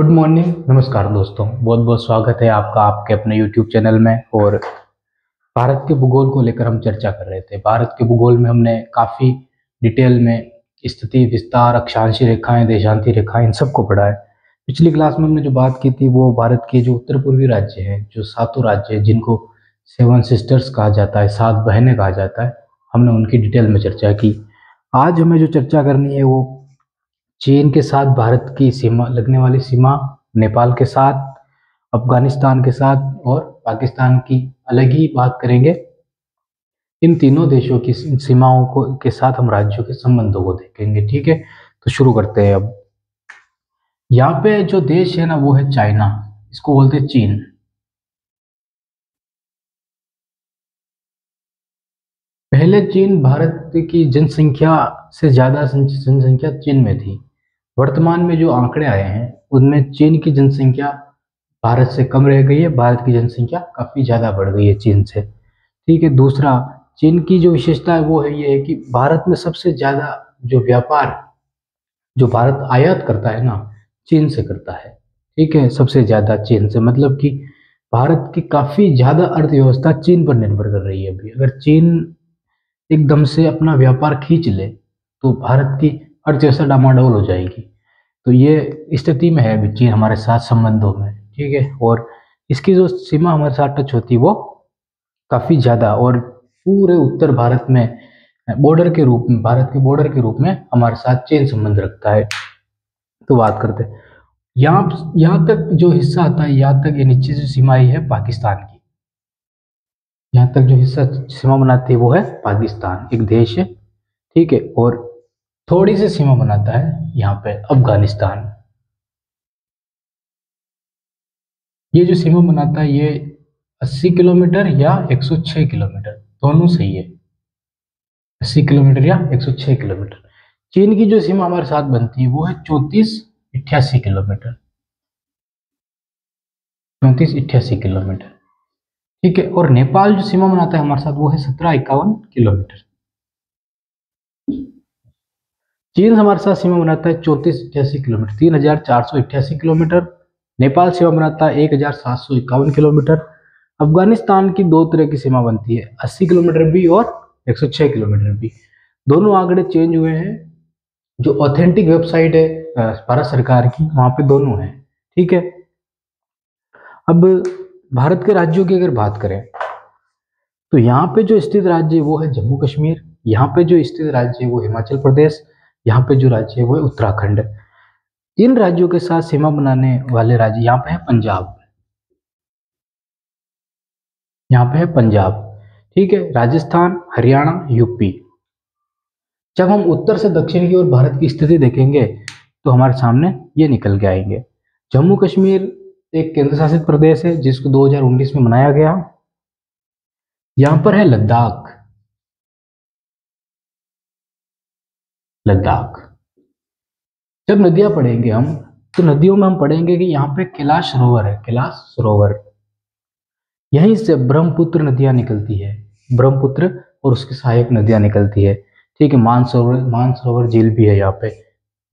Good morning, नमस्कार दोस्तों। बहुत बहुत स्वागत है आपका आपके अपने यूट्यूब चैनल में। और भारत के भूगोल को लेकर हम चर्चा कर रहे थे। भारत के भूगोल में हमने काफ़ी डिटेल में स्थिति, विस्तार, अक्षांशीय रेखाएं, देशांतीय रेखाएं, इन सबको पढ़ा है। पिछली क्लास में हमने जो बात की थी वो भारत के जो उत्तर पूर्वी राज्य हैं, जो सातों राज्य हैं जिनको सेवन सिस्टर्स कहा जाता है, सात बहनें कहा जाता है, हमने उनकी डिटेल में चर्चा की। आज हमें जो चर्चा करनी है वो चीन के साथ भारत की सीमा लगने वाली सीमा, नेपाल के साथ, अफगानिस्तान के साथ और पाकिस्तान की अलग ही बात करेंगे। इन तीनों देशों की सीमाओं को के साथ हम राज्यों के संबंधों को देखेंगे। ठीक है, तो शुरू करते हैं। अब यहाँ पे जो देश है ना वो है चाइना, इसको बोलते हैं चीन। पहले चीन भारत की जनसंख्या से ज्यादा जनसंख्या चीन में थी। वर्तमान में जो आंकड़े आए हैं उनमें चीन की जनसंख्या भारत से कम रह गई है, भारत की जनसंख्या काफी ज्यादा बढ़ गई है चीन से। ठीक है। दूसरा, चीन की जो विशेषता है वो है ये है कि भारत में सबसे ज्यादा जो व्यापार जो भारत आयात करता है ना, चीन से करता है। ठीक है, सबसे ज्यादा चीन से, मतलब कि भारत की काफी ज्यादा अर्थव्यवस्था चीन पर निर्भर कर रही है। अभी अगर चीन एकदम से अपना व्यापार खींच ले तो भारत की अर्थव्यवस्था डामाडोल हो जाएगी। तो ये स्थिति में है अभी चीन हमारे साथ संबंधों में। ठीक है, और इसकी जो सीमा हमारे साथ टच होती है वो काफी ज्यादा, और पूरे उत्तर भारत में बॉर्डर के रूप में, भारत के बॉर्डर के रूप में हमारे साथ चीन संबंध रखता है। तो बात करते हैं, यहाँ यहाँ तक जो हिस्सा आता है, यहाँ तक ये नीचे जो सीमा आई है पाकिस्तान की, यहाँ तक जो हिस्सा सीमा बनाती है वो है पाकिस्तान, एक देश है। ठीक है, और थोड़ी सी सीमा बनाता है यहाँ पे अफगानिस्तान। ये जो सीमा बनाता है ये 80 किलोमीटर या 106 किलोमीटर, दोनों सही है। 80 किलोमीटर या 106 किलोमीटर। चीन की जो सीमा हमारे साथ बनती है वो है 3488 किलोमीटर, 3488 किलोमीटर। ठीक है, और नेपाल जो सीमा बनाता है हमारे साथ वो है 1751 किलोमीटर। चीन हमारे साथ सीमा बनाता है 3488 किलोमीटर, 3488 किलोमीटर। नेपाल सीमा बनाता है 1751 किलोमीटर। अफगानिस्तान की दो तरह की सीमा बनती है, 80 किलोमीटर भी और 106 किलोमीटर भी। दोनों आंकड़े चेंज हुए हैं। जो ऑथेंटिक वेबसाइट है भारत सरकार की, वहां पे दोनों है। ठीक है। अब भारत के राज्यों की अगर बात करें तो यहाँ पे जो स्थित राज्य है वो है जम्मू कश्मीर, यहाँ पे जो स्थित राज्य है वो हिमाचल प्रदेश, यहाँ पे जो राज्य है वो है उत्तराखंड। इन राज्यों के साथ सीमा बनाने वाले राज्य यहाँ पे है पंजाब, यहाँ पे है पंजाब। ठीक है, राजस्थान, हरियाणा, यूपी। जब हम उत्तर से दक्षिण की ओर भारत की स्थिति देखेंगे तो हमारे सामने ये निकल के आएंगे। जम्मू कश्मीर एक केंद्र शासित प्रदेश है जिसको 2019 में बनाया गया। यहाँ पर है लद्दाख, लद्दाख। जब नदियां पढ़ेंगे हम तो नदियों में हम पढ़ेंगे कि यहाँ पे कैलाश सरोवर है, कैलाश सरोवर। यहीं से ब्रह्मपुत्र नदियां निकलती है, ब्रह्मपुत्र और उसकी सहायक नदियां निकलती है। ठीक है, मानसरोवर झील भी है यहाँ पे,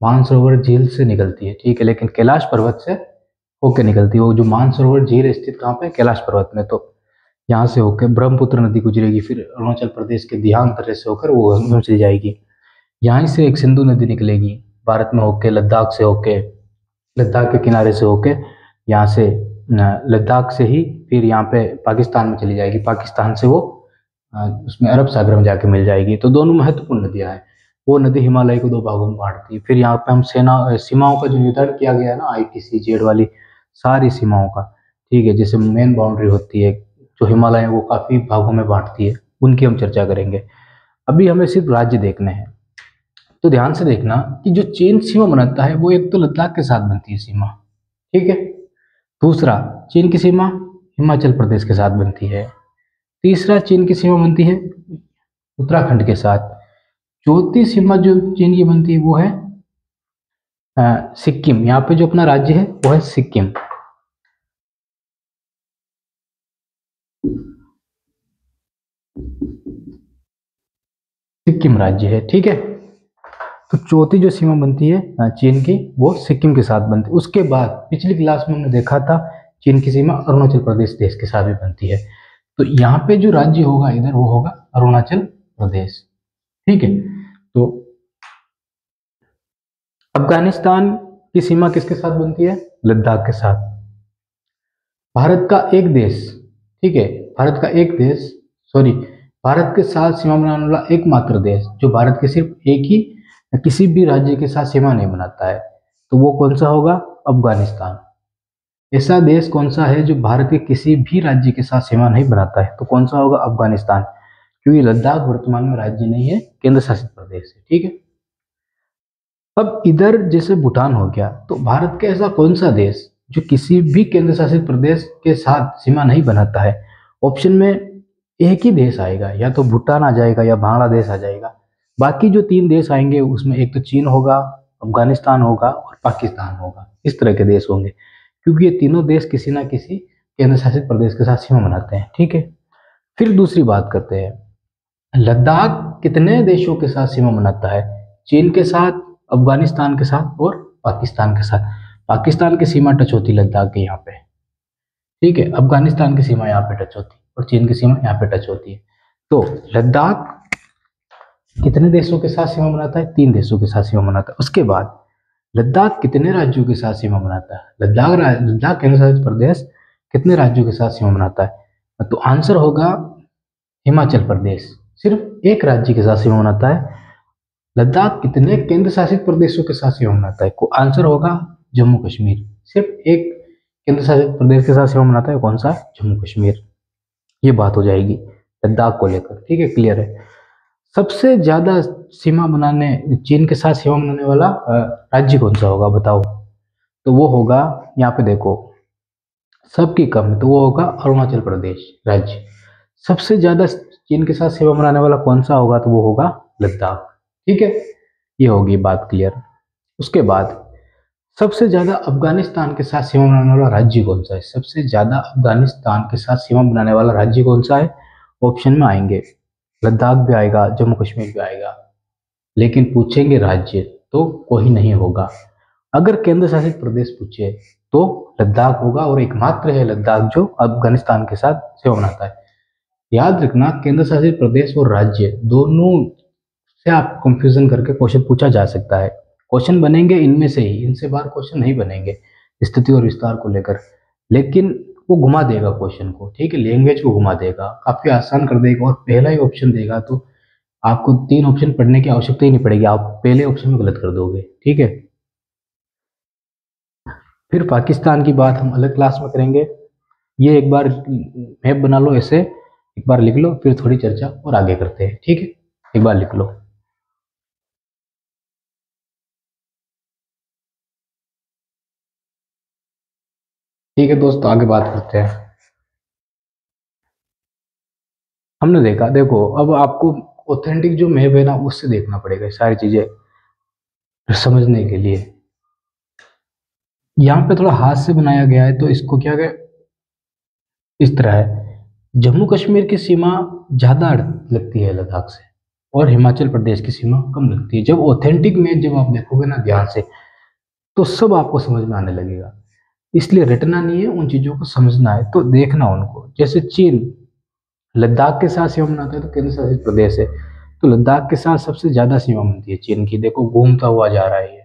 मानसरोवर झील से निकलती है। ठीक है, लेकिन कैलाश पर्वत से होके निकलती है। वो जो मानसरोवर झील स्थित कहाँ पे, कैलाश पर्वत में। तो यहाँ से होकर ब्रह्मपुत्र नदी गुजरेगी, फिर अरुणाचल प्रदेश के दिहांग दर्रे से होकर वो वहीं चली जाएगी। यहाँ से एक सिंधु नदी निकलेगी भारत में होके, लद्दाख से होके, लद्दाख के किनारे से होके, यहाँ से लद्दाख से ही फिर यहाँ पे पाकिस्तान में चली जाएगी। पाकिस्तान से वो उसमें अरब सागर में जाके मिल जाएगी। तो दोनों महत्वपूर्ण नदियाँ हैं। वो नदी हिमालय को दो भागों में बांटती है। फिर यहाँ पे हम सीमाओं का जो निर्धारण किया गया है ना, ITC-Z वाली सारी सीमाओं का। ठीक है, जैसे मेन बाउंड्री होती है जो हिमालय है वो काफी भागों में बांटती है, उनकी हम चर्चा करेंगे। अभी हमें सिर्फ राज्य देखने हैं। तो ध्यान से देखना कि जो चीन सीमा बनाता है वो एक तो लद्दाख के साथ बनती है सीमा। ठीक है। दूसरा, चीन की सीमा हिमाचल प्रदेश के साथ बनती है। तीसरा, चीन की सीमा बनती है उत्तराखंड के साथ। चौथी सीमा जो चीन की बनती है वो है सिक्किम। यहाँ पे जो अपना राज्य है वो है सिक्किम। सिक्किम राज्य है। ठीक है। तो चौथी जो सीमा बनती है चीन की, वो सिक्किम के साथ बनती है। उसके बाद पिछली क्लास में हमने देखा था चीन की सीमा अरुणाचल प्रदेश देश के साथ भी बनती है। तो यहाँ पे जो राज्य होगा इधर वो होगा अरुणाचल प्रदेश। ठीक है, तो अफगानिस्तान की सीमा किसके साथ बनती है? लद्दाख के साथ। भारत का एक देश, ठीक है, भारत का एक देश, सॉरी, भारत के साथ सीमा बनाने वाला एकमात्र देश जो भारत के सिर्फ एक ही किसी भी राज्य के साथ सीमा नहीं बनाता है, तो वो कौन सा होगा? अफगानिस्तान। ऐसा देश कौन सा है जो भारत के किसी भी राज्य के साथ सीमा नहीं बनाता है? तो कौन सा होगा? अफगानिस्तान, क्योंकि लद्दाख वर्तमान में राज्य नहीं है, केंद्र शासित प्रदेश है। ठीक है, अब इधर जैसे भूटान हो गया, तो भारत का ऐसा कौन सा देश जो किसी भी केंद्र शासित प्रदेश के साथ सीमा नहीं बनाता है? ऑप्शन में एक ही देश आएगा, या तो भूटान आ जाएगा या बांग्लादेश आ जाएगा। बाकी जो 3 देश आएंगे उसमें एक तो चीन होगा, अफगानिस्तान होगा और पाकिस्तान होगा। इस तरह के देश होंगे, क्योंकि ये तीनों देश किसी ना किसी केंद्र शासित प्रदेश के साथ सीमा बनाते हैं। ठीक है, फिर दूसरी बात करते हैं, लद्दाख कितने देशों के साथ सीमा बनाता है? चीन के साथ, अफगानिस्तान के साथ और पाकिस्तान के साथ। पाकिस्तान की सीमा टच होती लद्दाख के यहाँ पे। ठीक है, अफगानिस्तान की सीमा यहाँ पे टच होती और चीन की सीमा यहाँ पे टच होती है। तो लद्दाख कितने देशों के साथ सीमा बनाता है? 3 देशों के साथ सीमा बनाता है। उसके बाद लद्दाख कितने राज्यों के साथ सीमा बनाता है? लद्दाख केंद्र शासित प्रदेश कितने राज्यों के साथ सीमा बनाता है? तो आंसर होगा हिमाचल प्रदेश, सिर्फ एक राज्य के साथ सीमा बनाता है। लद्दाख कितने केंद्र शासित प्रदेशों के साथ सीमा बनाता है? को आंसर होगा जम्मू कश्मीर, सिर्फ एक केंद्र शासित प्रदेश के साथ सीमा बनाता है। कौन सा? जम्मू कश्मीर। ये बात हो जाएगी लद्दाख को लेकर। ठीक है, क्लियर है। सबसे ज्यादा सीमा बनाने, चीन के साथ सीमा बनाने वाला राज्य कौन सा होगा बताओ? तो वो होगा, यहाँ पे देखो सबकी कम है, तो वो होगा अरुणाचल प्रदेश राज्य। सबसे ज्यादा चीन के साथ सीमा बनाने वाला कौन सा होगा? तो वो होगा लद्दाख। ठीक है, ये होगी बात क्लियर। उसके बाद सबसे ज्यादा अफगानिस्तान के साथ सीमा बनाने वाला राज्य कौन सा है? सबसे ज्यादा अफगानिस्तान के साथ सीमा बनाने वाला राज्य कौन सा है? ऑप्शन में आएंगे, लद्दाख भी आएगा, जम्मू कश्मीर भी आएगा, लेकिन पूछेंगे राज्य तो कोई नहीं होगा। अगर केंद्र शासित प्रदेश पूछे तो लद्दाख होगा, और एकमात्र है लद्दाख जो अफगानिस्तान के साथ सीमा बनाता है। याद रखना, केंद्र शासित प्रदेश और राज्य दोनों से आप कंफ्यूजन करके क्वेश्चन पूछा जा सकता है। क्वेश्चन बनेंगे इनमें से ही, इनसे बाहर क्वेश्चन नहीं बनेंगे स्थिति और विस्तार को लेकर, लेकिन वो घुमा देगा क्वेश्चन को। ठीक है, लैंग्वेज को घुमा देगा, काफी आसान कर देगा, और पहला ही ऑप्शन देगा तो आपको 3 ऑप्शन पढ़ने की आवश्यकता ही नहीं पड़ेगी, आप पहले ऑप्शन में गलत कर दोगे। ठीक है, फिर पाकिस्तान की बात हम अलग क्लास में करेंगे। ये एक बार मैप बना लो, ऐसे एक बार लिख लो, फिर थोड़ी चर्चा और आगे करते हैं। ठीक है, एक बार लिख लो। ठीक है दोस्तों, आगे बात करते हैं। हमने देखा, देखो अब आपको ऑथेंटिक जो मैप है ना उससे देखना पड़ेगा ये सारी चीजें समझने के लिए। यहाँ पे थोड़ा हाथ से बनाया गया है, तो इसको क्या कहें, इस तरह है। जम्मू कश्मीर की सीमा ज्यादा लगती है लद्दाख से, और हिमाचल प्रदेश की सीमा कम लगती है। जब ऑथेंटिक मैप जब आप देखोगे ना ध्यान से, तो सब आपको समझ में आने लगेगा। इसलिए रटना नहीं है, उन चीजों को समझना है, तो देखना उनको। जैसे चीन लद्दाख के साथ सीमा बनाता है तो केंद्र शासित प्रदेश है, तो लद्दाख के साथ सबसे ज्यादा सीमा बनती है चीन की। देखो घूमता हुआ जा रहा है ये,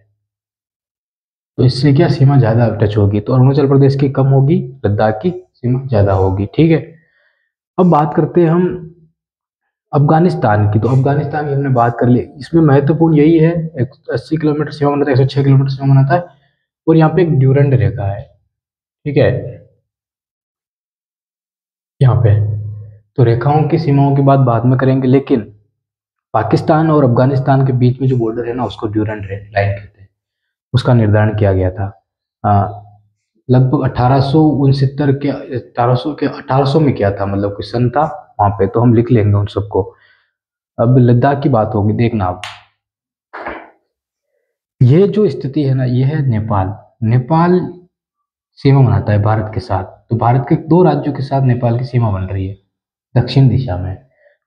तो इससे क्या सीमा ज्यादा टच होगी, तो अरुणाचल प्रदेश की कम होगी, लद्दाख की सीमा ज्यादा होगी। ठीक है, अब बात करते हैं हम अफगानिस्तान की। तो अफगानिस्तान की हमने बात कर ली, इसमें महत्वपूर्ण यही है, 80 किलोमीटर सीमा बनाता है, 106 किलोमीटर सीमा बनाता है, और यहाँ पे एक ड्यूरेंट रेखा है। ठीक है, यहाँ पे तो रेखाओं की सीमाओं की बात में करेंगे, लेकिन पाकिस्तान और अफगानिस्तान के बीच में जो बॉर्डर है ना उसको ड्यूरेंट लाइन कहते हैं। उसका निर्धारण किया गया था लगभग 1869 के 1800 में किया था, मतलब कोई सन था वहां पे, तो हम लिख लेंगे उन सबको। अब लद्दाख की बात होगी, देखना आप, ये जो स्थिति है ना, ये है नेपाल। नेपाल सीमा बनाता है भारत के साथ, तो भारत के 2 राज्यों के साथ नेपाल की सीमा बन रही है दक्षिण दिशा में।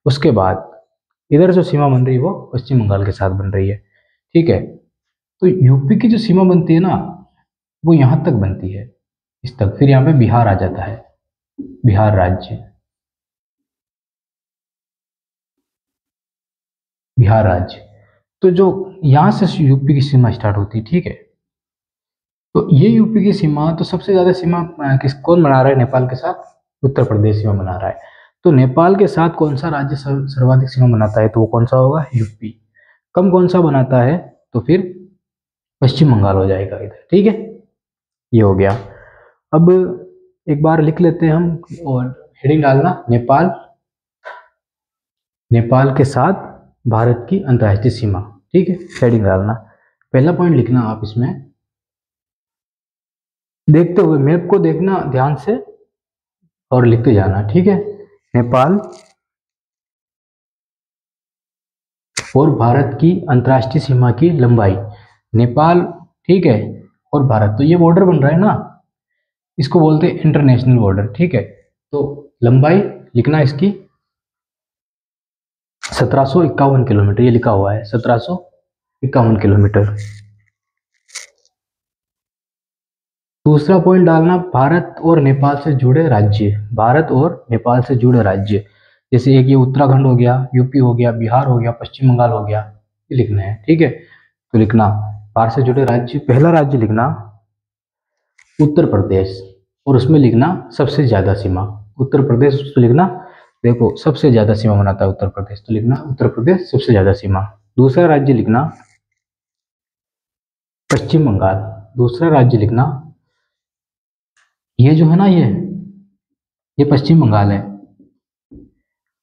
उसके बाद इधर जो सीमा बन रही है वो पश्चिम बंगाल के साथ बन रही है। ठीक है। तो यूपी की जो सीमा बनती है ना, वो यहाँ तक बनती है, इस तक। फिर यहाँ पे बिहार आ जाता है, बिहार राज्य, बिहार राज्य। तो जो यहाँ से यूपी की सीमा स्टार्ट होती है, ठीक है। तो ये यूपी की सीमा, तो सबसे ज्यादा सीमा कौन बना रहा है नेपाल के साथ? उत्तर प्रदेश सीमा बना रहा है। तो नेपाल के साथ कौन सा राज्य सर्वाधिक सीमा बनाता है? तो वो कौन सा होगा? यूपी। कम कौन सा बनाता है? तो फिर पश्चिम बंगाल हो जाएगा इधर, ठीक है। ये हो गया। अब एक बार लिख लेते हैं हम, और हेडिंग डालना नेपाल, नेपाल के साथ भारत की अंतर्राष्ट्रीय सीमा, ठीक है। हेडिंग डालना, पहला पॉइंट लिखना आप इसमें, देखते हुए मैप को देखना ध्यान से और लिखते जाना, ठीक है। नेपाल और भारत की अंतर्राष्ट्रीय सीमा की लंबाई, नेपाल, ठीक है, और भारत, तो ये बॉर्डर बन रहा है ना, इसको बोलते हैं इंटरनेशनल बॉर्डर, ठीक है। तो लंबाई लिखना इसकी 1751 किलोमीटर, ये लिखा हुआ है 1751 किलोमीटर। दूसरा पॉइंट डालना, भारत और नेपाल से जुड़े राज्य, भारत और नेपाल से जुड़े राज्य, जैसे एक ये उत्तराखंड हो गया, यूपी हो गया, बिहार हो गया, पश्चिम बंगाल हो गया, ये लिखना है, ठीक है। तो लिखना भारत से जुड़े राज्य, पहला राज्य लिखना उत्तर प्रदेश, और उसमें लिखना सबसे ज्यादा सीमा, उत्तर प्रदेश, उसमें लिखना, देखो सबसे ज्यादा सीमा बनाता है उत्तर प्रदेश, तो लिखना उत्तर प्रदेश सबसे ज्यादा सीमा। दूसरा राज्य लिखना पश्चिम बंगाल, दूसरा राज्य लिखना, ये जो है ना, ये पश्चिम बंगाल है,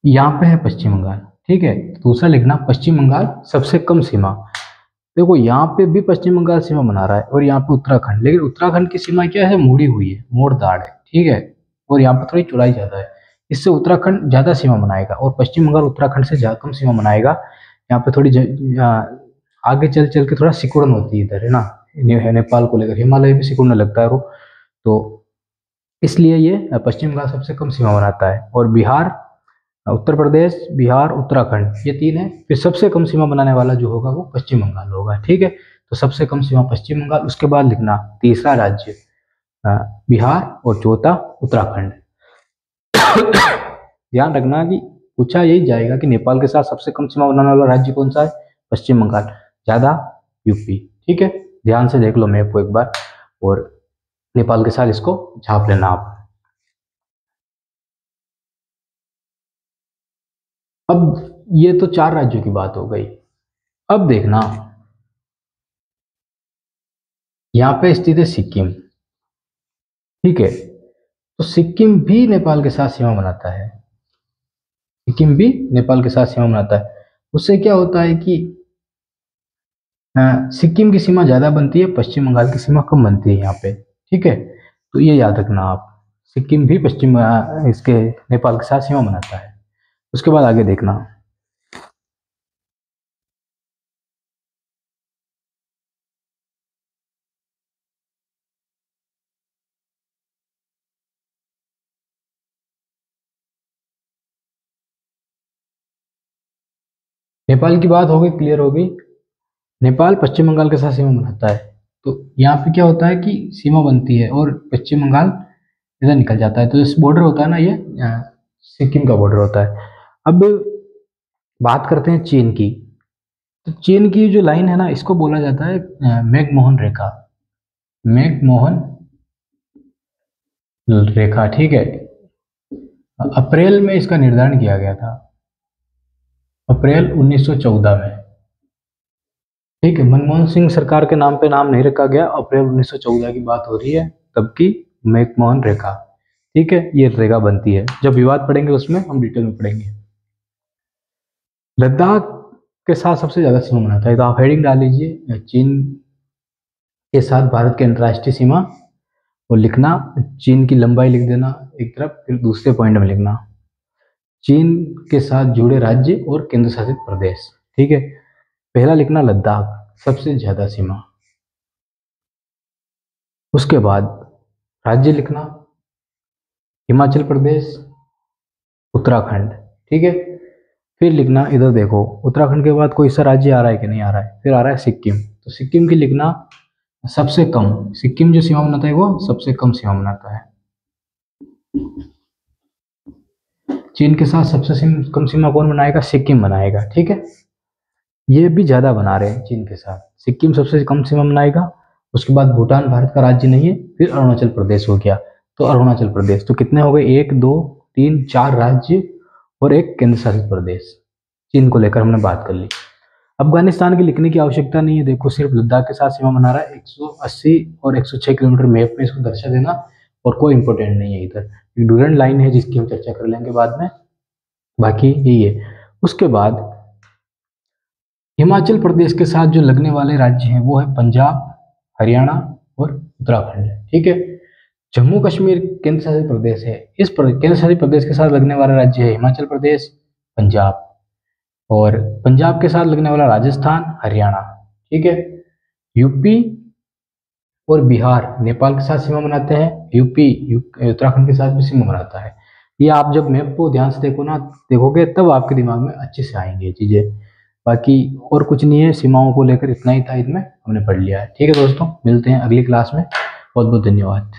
यहाँ पे है पश्चिम बंगाल, ठीक है। दूसरा लिखना पश्चिम बंगाल सबसे कम सीमा, देखो यहाँ पे भी पश्चिम बंगाल सीमा बना रहा है, और यहाँ पे उत्तराखंड, लेकिन उत्तराखंड की सीमा क्या है? मुड़ी हुई है, मोड़दाड़ है, ठीक है, और यहाँ पे थोड़ी चौड़ाई ज्यादा है, इससे उत्तराखंड ज्यादा सीमा बनाएगा, और पश्चिम बंगाल उत्तराखंड से ज्यादा कम सीमा बनाएगा। यहाँ पे थोड़ी आगे चल चल के थोड़ा सिकुड़न होती है इधर, है ना, नेपाल को लेकर हिमालय भी सिकुड़ने लगता है वो, तो इसलिए ये पश्चिम बंगाल सबसे कम सीमा बनाता है। और बिहार, उत्तर प्रदेश, बिहार, उत्तराखंड, ये तीन है। फिर सबसे कम सीमा बनाने वाला जो होगा वो पश्चिम बंगाल होगा, ठीक है। तो सबसे कम सीमा पश्चिम बंगाल, उसके बाद लिखना तीसरा राज्य बिहार, और चौथा उत्तराखंड। ध्यान रखना कि पूछा यही जाएगा कि नेपाल के साथ सबसे कम सीमा बनाने वाला राज्य कौन सा है? पश्चिम बंगाल, ज्यादा यूपी, ठीक है। ध्यान से देख लो मैप को एक बार, और नेपाल के साथ इसको छाप लेना आप। अब ये तो चार राज्यों की बात हो गई। अब देखना, यहाँ पे स्थित है सिक्किम, ठीक है। तो सिक्किम भी नेपाल के साथ सीमा बनाता है, सिक्किम भी नेपाल के साथ सीमा बनाता है। उससे क्या होता है कि सिक्किम की सीमा ज्यादा बनती है, पश्चिम बंगाल की सीमा कम बनती है यहाँ पे, ठीक है। तो ये याद रखना आप, सिक्किम भी पश्चिम इसके नेपाल के साथ सीमा बनाता है। उसके बाद आगे देखना, नेपाल की बात हो गई, क्लियर हो गई। नेपाल पश्चिम बंगाल के साथ सीमा बनाता है, तो यहाँ पे क्या होता है कि सीमा बनती है और पश्चिम बंगाल इधर निकल जाता है, तो इस बॉर्डर होता है ना, ये सिक्किम का बॉर्डर होता है। अब बात करते हैं चीन की। तो चीन की जो लाइन है ना, इसको बोला जाता है मैकमोहन रेखा, मैकमोहन रेखा, ठीक है। अप्रैल में इसका निर्धारण किया गया था, अप्रैल 1914 में, ठीक है। मनमोहन सिंह सरकार के नाम पे नाम नहीं रखा गया, अप्रैल 1914 की बात हो रही है, तब की मैकमोहन रेखा, ठीक है। ये रेखा बनती है, जब विवाद पढ़ेंगे उसमें हम डिटेल में पढ़ेंगे। लद्दाख के साथ सबसे ज्यादा सीमा बनाता है, तो आप हेडिंग डाल लीजिए चीन के साथ भारत की अंतर्राष्ट्रीय सीमा, और लिखना चीन की लंबाई लिख देना एक तरफ, फिर दूसरे पॉइंट में लिखना चीन के साथ जुड़े राज्य और केंद्र शासित प्रदेश, ठीक है। पहला लिखना लद्दाख सबसे ज्यादा सीमा, उसके बाद राज्य लिखना हिमाचल प्रदेश, उत्तराखंड, ठीक है। फिर लिखना, इधर देखो उत्तराखंड के बाद कोई सा राज्य आ रहा है कि नहीं आ रहा है, फिर आ रहा है सिक्किम, तो सिक्किम की लिखना सबसे कम, सिक्किम जो सीमा बनाता है वो सबसे कम सीमा बनाता है। चीन के साथ सबसे कम सीमा कौन बनाएगा, सिक्किम बनाएगा, ठीक है। ये भी ज्यादा बना रहे हैं चीन के साथ, सिक्किम सबसे कम सीमा बनाएगा, उसके बाद भूटान भारत का राज्य नहीं है, फिर अरुणाचल प्रदेश हो गया, तो अरुणाचल प्रदेश, तो कितने हो गए, 1 2 3 4 राज्य और एक केंद्र शासित प्रदेश। चीन को लेकर हमने बात कर ली। अफगानिस्तान की लिखने की आवश्यकता नहीं है, देखो सिर्फ लद्दाख के साथ सीमा बना रहा है, 180 और 106 किलोमीटर मैप में इसको दर्शा देना, और कोई इंपॉर्टेंट नहीं है इधर, ड्यूरेंट लाइन है जिसकी हम चर्चा कर लेंगे बाद में, बाकी यही है। उसके बाद हिमाचल प्रदेश के साथ जो लगने वाले राज्य हैं वो है पंजाब, हरियाणा और उत्तराखंड, ठीक है। जम्मू कश्मीर केंद्र शासित प्रदेश है, इस केंद्र शासित प्रदेश के साथ लगने वाला राज्य है हिमाचल प्रदेश, पंजाब, और पंजाब के साथ लगने वाला राजस्थान, हरियाणा, ठीक है। यूपी और बिहार नेपाल के साथ सीमा बनाते हैं, यूपी उत्तराखंड के साथ भी सीमा बनाता है। ये आप जब मैप को ध्यान से देखोगे तब आपके दिमाग में अच्छे से आएंगे ये चीजें, बाकी और कुछ नहीं है, सीमाओं को लेकर इतना ही था, इसमें हमने पढ़ लिया है, ठीक है दोस्तों, मिलते हैं अगली क्लास में, बहुत बहुत धन्यवाद।